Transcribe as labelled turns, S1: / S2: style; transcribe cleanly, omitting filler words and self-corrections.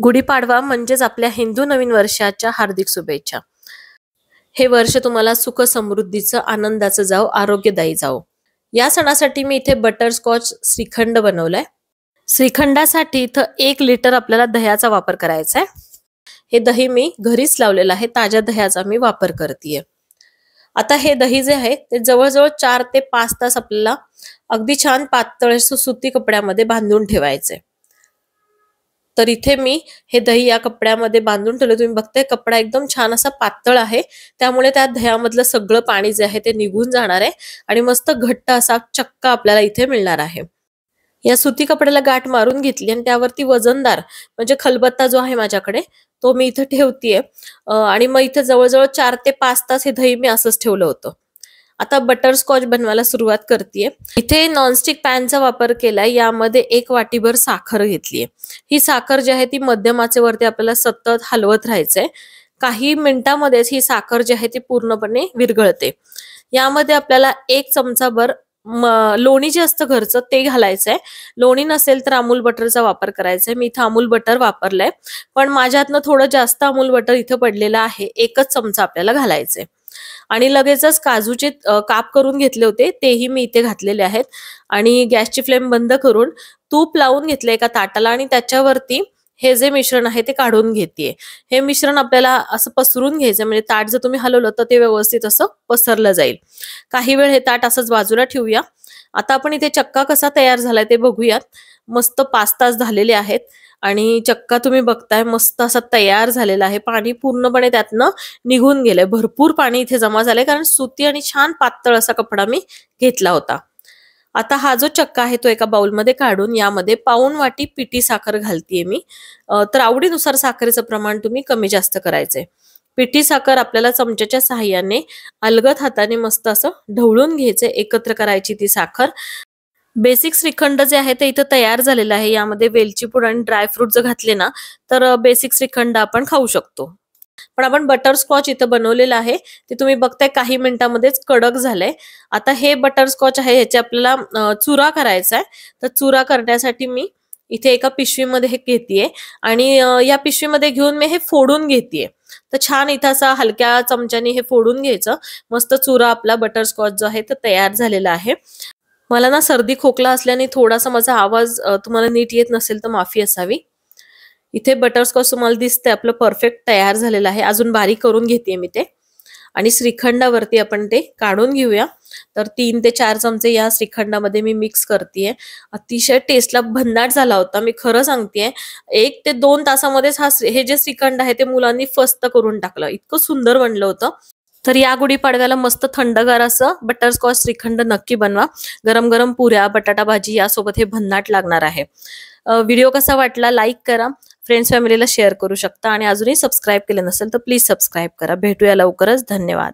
S1: गुढीपाडवा म्हणजेच आपल्या हिंदू नवीन वर्षाच्या हार्दिक शुभेच्छा। हे वर्ष तुम्हाला सुख समृद्धीचं आनंदाचं जाओ, आरोग्यदायी जाओ। या सणासाठी मी इथे बटरस्कॉच श्रीखंड बनवलाय। श्रीखंडासाठी इथं 1 लिटर आपल्याला दह्याचा वापर करायचा आहे। हे दही मी घरीच लावलेलं आहे, ताज्या दह्याचा मी वापर करतेय। आता हे दही जे आहे ते जवळजवळ 4 ते 5 तास आपल्याला अगदी छान पातळ सुती कपड्यामध्ये बांधून ठेवायचे। तर इथे मी हे दही या कपड्यामध्ये बांधून ठेवले। तुम्ही बघताय कपडा एकदम छान असा पातळ आहे, त्यामुळे त्या दह्यामधलं सगळं पाणी जे आहे ते निघून जाणार आहे आणि मस्त घट्ट असा चक्का आपल्याला इथे मिळणार आहे। या सुती कपड्याला गाठ मारून घेतली आणि त्यावरती वजनदार म्हणजे खलबत्ता जो आहे माझ्याकडे तो मी इथे ठेवतेय आणि मग इथे जवळजवळ 4 ते 5 तास हे दही मी असंच ठेवलं होतं। आता बटरस्कॉच बनवायला सुरुवात करतेय। इथे नॉनस्टिक पॅनचा वापर केलाय, यामध्ये 1 वाटीभर साखर घेतलीये। ही साखर जी आहे ती मध्यम आचेवरती आपल्याला सतत हलवत राहायचंय। काही मिनिटांमध्येच ही साखर जी आहे ती पूर्णपणे विरघळते। यामध्ये आपल्याला 1 चमचाभर लोणी जे असतं घरचं ते घालायचंय। लोणी नसेल तर अमूल बटरचा वापर करायचा आहे। मी इथे अमूल बटर वापरलंय, पण माझ्यातनं थोडं जास्त अमूल बटर इथे पडलेलं आहे। 1च चमचा आपल्याला घालायचंय आणि लगेचच काजूचे काप करून घेतले होते तेही मी इथे घातलेले आहेत आणि गॅसची फ्लेम बंद करून तूप लावून घेतले एका ताटाला आणि त्याच्यावरती हे जे मिश्रण आहे ते काढून घेतेय। हे मिश्रण आपल्याला असं पसरून घ्यायचं, म्हणजे ताट जर तुम्ही हलवलं तर ते व्यवस्थित असं पसरलं जाईल। काही वेळ हे ताट असंच बाजूला ठेवूया। आता आपण इथे चक्का कसा तयार झालाय ते बघूयात। मस्त 5 तास झालेले आहेत आणि चक्का तुम्ही बघताय मस्त असा तयार झालेला आहे। पाणी पूर्णपणे त्यातनं निघून गेलंय, भरपूर पाणी इथे जमा झालंय कारण सुती आणि छान पातळ असा कपडा मी घेतला होता। आता हा जो चक्का आहे तो एका बाउलमध्ये काढून यामध्ये पाऊण वाटी पिठी साखर घालतीये मी। तर आवडीनुसार साखरेचं प्रमाण तुम्ही कमी जास्त करायचंय। पिठी साखर आपल्याला चमच्याच्या सहाय्याने अलगद हाताने मस्त असं ढवळून घ्यायचंय, एकत्र करायची ती साखर। बेसिक श्रीखंड जे आहे ते इथं तयार झालेलं आहे। यामध्ये वेलची पूड आणि ड्राय फ्रूट जर घातले ना तर बेसिक श्रीखंड आपण खाऊ शकतो। पण आपण बटरस्कॉच इथं बनवलेलं आहे ते तुम्ही बघताय काही मिनिटांमध्येच कडक झालंय। आता हे बटरस्कॉच आहे ह्याचे आपल्याला चुरा करायचा आहे। तर चुरा करण्यासाठी मी इथे एका पिशवीमध्ये हे घेतेय आणि या पिशवीमध्ये घेऊन मी हे फोडून घेतेय। तर छान इथं असा हलक्या चमच्याने हे फोडून घ्यायचं। मस्त चुरा आपला बटरस्कॉच जो आहे तो तयार झालेला आहे। मला ना सर्दी खोकला असल्याने थोडासा माझा आवाज तुम्हाला नीट येत नसेल तर माफी असावी। इथे बटरस्कॉच तुम्हाला दिसतंय आपलं परफेक्ट तयार झालेलं आहे। अजून बारीक करून घेतेय मी ते आणि श्रीखंडावरती आपण ते काढून घेऊया। तर 3 ते 4 चमचे या श्रीखंडामध्ये मी मिक्स करतेय। अतिशय टेस्टला भन्नाट झाला होता, मी खरं सांगतेय। 1 ते 2 तासामध्येच हे जे श्रीखंड आहे ते मुलांनी फस्त करून टाकलं, इतकं सुंदर बनलं होतं। तर या गुढीपाडव्याला मस्त थंडगार असं बटरस्कॉच श्रीखंड नक्की बनवा। गरम गरम पुऱ्या, बटाटा भाजी यासोबत हे भन्नाट लागणार आहे। व्हिडिओ कसा वाटला लाईक करा, फ्रेंड्स फॅमिलीला शेअर करू शकता आणि अजूनही सबस्क्राईब केले नसेल तर प्लीज सबस्क्राईब करा। भेटूया लवकरच, धन्यवाद।